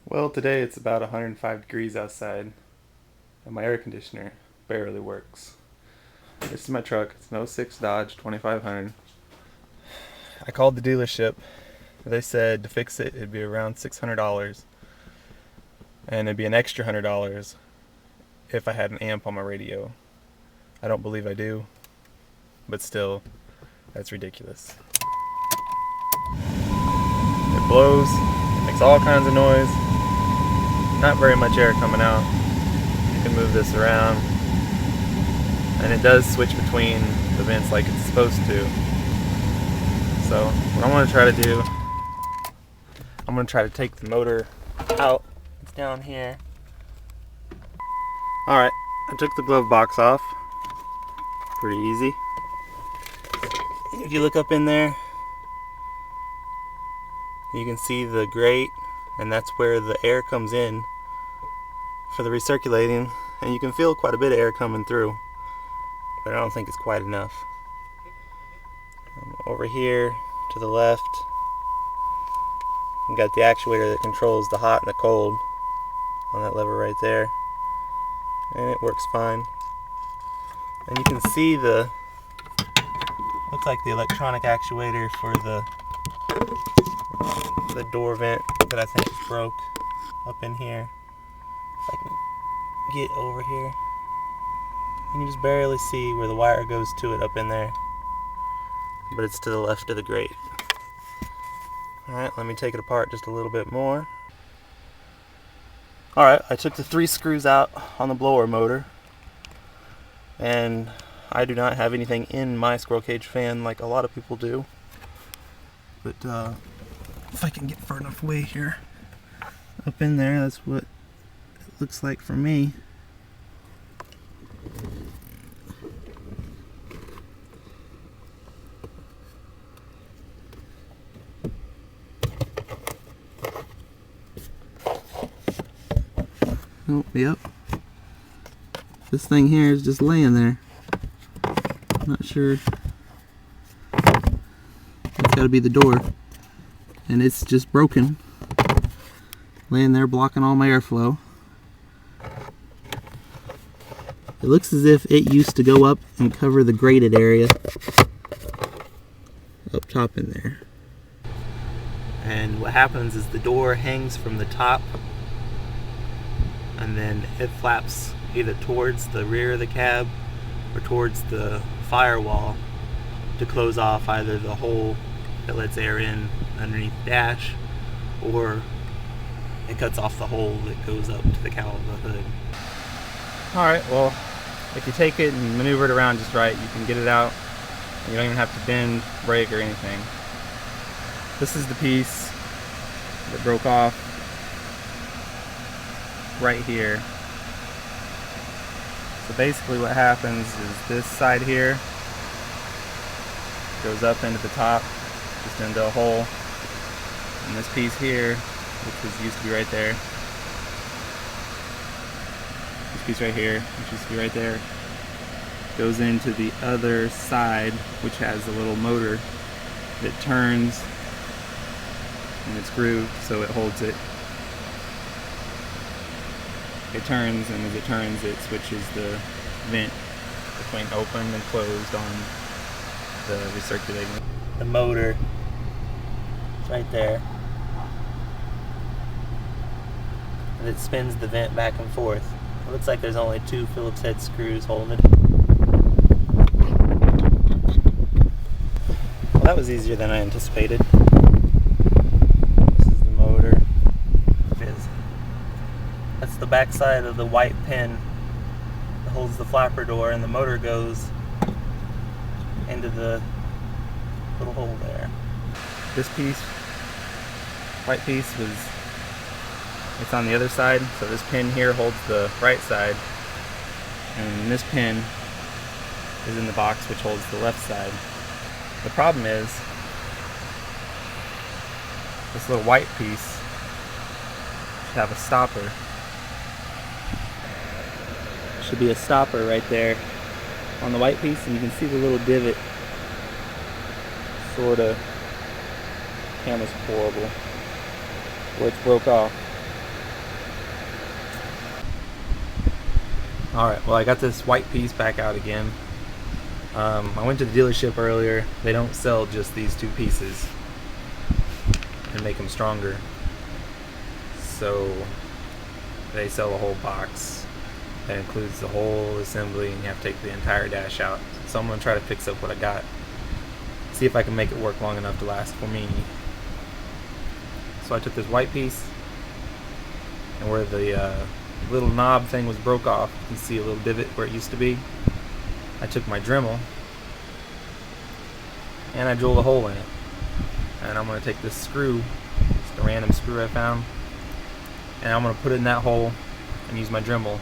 Well, today it's about 105 degrees outside, and my air conditioner barely works. This is my truck. It's an '06 Dodge 2500. I called the dealership. They said to fix it, it'd be around $600, and it'd be an extra $100 if I had an amp on my radio. I don't believe I do, but still, that's ridiculous. It blows, it makes all kinds of noise. Not very much air coming out. You can move this around, and it does switch between the vents like it's supposed to. So what I'm going to try to do, I'm going to try to take the motor out. It's down here. Alright, I took the glove box off. Pretty easy. If you look up in there, you can see the grate, and that's where the air comes in for the recirculating, and you can feel quite a bit of air coming through, but I don't think it's quite enough. Over here to the left, you got the actuator that controls the hot and the cold on that lever right there, and it works fine. And you can see the, looks like the electronic actuator for the door vent that I think broke up in here. If I can get over here, you can just barely see where the wire goes to it up in there, but it's to the left of the grate. Alright, let me take it apart just a little bit more. Alright, I took the 3 screws out on the blower motor, and I do not have anything in my squirrel cage fan like a lot of people do, but if I can get far enough away here, up in there, that's what it looks like for me. Oh, yep. This thing here is just laying there. I'm not sure. It's got to be the door. And it's just broken. Laying there blocking all my airflow. It looks as if it used to go up and cover the grated area up top in there. And what happens is the door hangs from the top, and then it flaps either towards the rear of the cab or towards the firewall to close off either the hole that lets air in underneath the dash, or it cuts off the hole that goes up to the cowl of the hood. Alright, well, if you take it and maneuver it around just right, you can get it out. You don't even have to bend, break, or anything. This is the piece that broke off right here. So basically what happens is this side here goes up into the top, just into a hole, and this piece here, which was used to be right there, this piece right here, which used to be right there, goes into the other side, which has a little motor that turns, and it's grooved so it holds it. It turns, and as it turns, it switches the vent between open and closed on the recirculating. The motor is right there, and it spins the vent back and forth. It looks like there's only 2 Phillips head screws holding it. Well, that was easier than I anticipated. This is the motor. That's the back side of the white pin that holds the flapper door, and the motor goes into the little hole there. This piece, white piece, it's on the other side, so this pin here holds the right side, and this pin is in the box which holds the left side. The problem is this little white piece should have a stopper. Should be a stopper right there on the white piece, and you can see the little divot, sort of, camera's horrible, where it's broke off. Alright, well I got this white piece back out again. I went to the dealership earlier. They don't sell just these two pieces and make them stronger. So they sell a whole box that includes the whole assembly, and you have to take the entire dash out. So I'm going to try to fix up what I got. See if I can make it work long enough to last for me. So I took this white piece, and where the little knob thing was broke off, you can see a little divot where it used to be. I took my Dremel and I drilled a hole in it. And I'm going to take this screw, just a random screw I found, and I'm going to put it in that hole and use my Dremel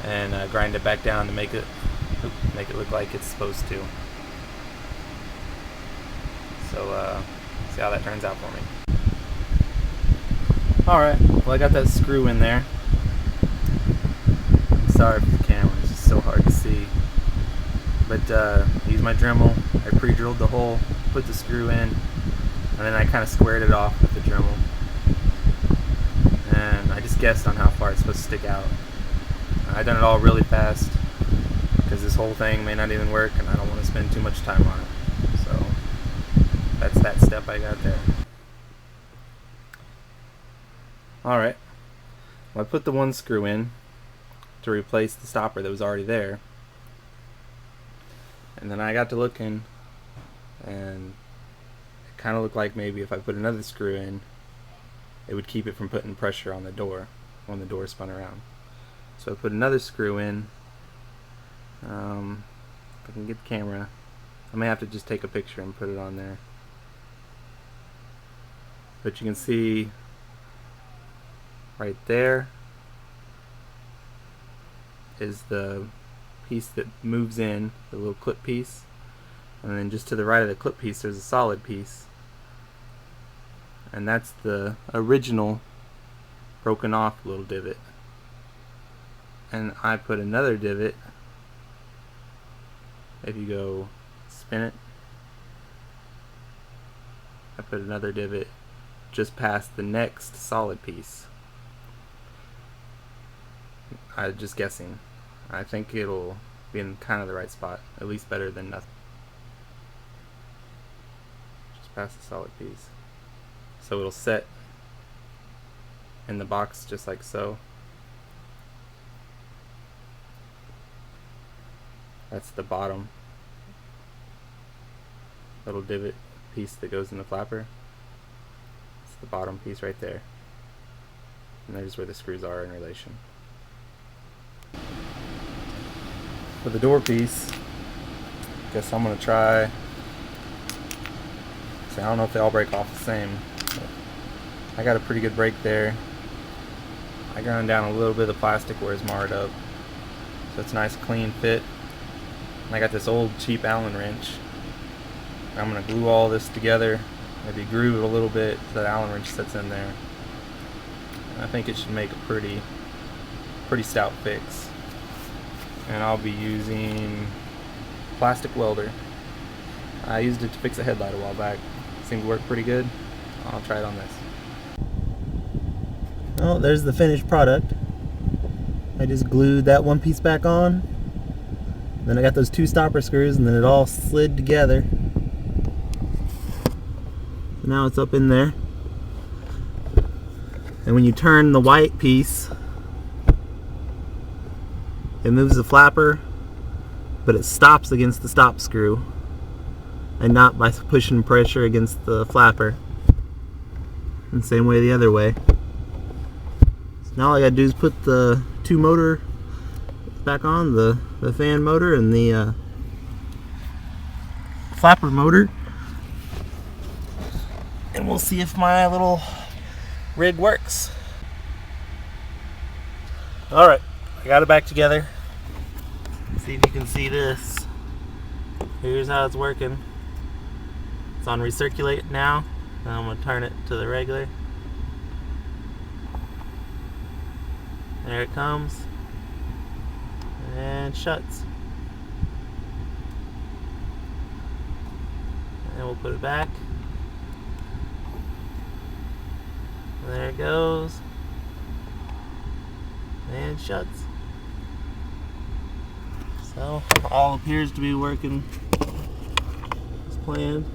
and grind it back down to make it look like it's supposed to. So see how that turns out for me. Alright, well I got that screw in there. I'm sorry for the camera, it's just so hard to see. But I used my Dremel, I pre-drilled the hole, put the screw in, and then I kind of squared it off with the Dremel. And I just guessed on how far it's supposed to stick out. I done it all really fast because this whole thing may not even work and I don't want to spend too much time on it. So that's that step I got there. Alright, well I put the one screw in to replace the stopper that was already there. And then I got to looking, and it kind of looked like maybe if I put another screw in, it would keep it from putting pressure on the door when the door spun around. So I put another screw in. If I can get the camera, I may have to just take a picture and put it on there. But you can see right there is the piece that moves in, the little clip piece, and then just to the right of the clip piece there's a solid piece, and that's the original broken off little divot. And I put another divot, if you go spin it, I put another divot just past the next solid piece. I'm just guessing. I think it'll be in kind of the right spot, at least better than nothing. Just past the solid piece. So it'll set in the box just like so. That's the bottom little divot piece that goes in the flapper. It's the bottom piece right there. And there's where the screws are in relation. For the door piece, guess I'm going to try, so I don't know if they all break off the same, but I got a pretty good break there. I ground down a little bit of the plastic where it's marred up, so it's a nice clean fit. And I got this old cheap Allen wrench. I'm going to glue all this together, maybe groove it a little bit so that Allen wrench sits in there. And I think it should make a pretty stout fix. And I'll be using plastic welder. I used it to fix a headlight a while back. Seemed to work pretty good. I'll try it on this. Oh, there's the finished product. I just glued that one piece back on. Then I got those two stopper screws, and then it all slid together. So now it's up in there. And when you turn the white piece, it moves the flapper, but it stops against the stop screw and not by pushing pressure against the flapper. And same way the other way. So now all I gotta do is put the two motor back on, the fan motor and the flapper motor, and we'll see if my little rig works. Alright, I got it back together. See if you can see this. Here's how it's working. It's on recirculate now. And I'm going to turn it to the regular. There it comes. And shuts. And we'll put it back. And there it goes. And shuts. Well, all appears to be working as planned.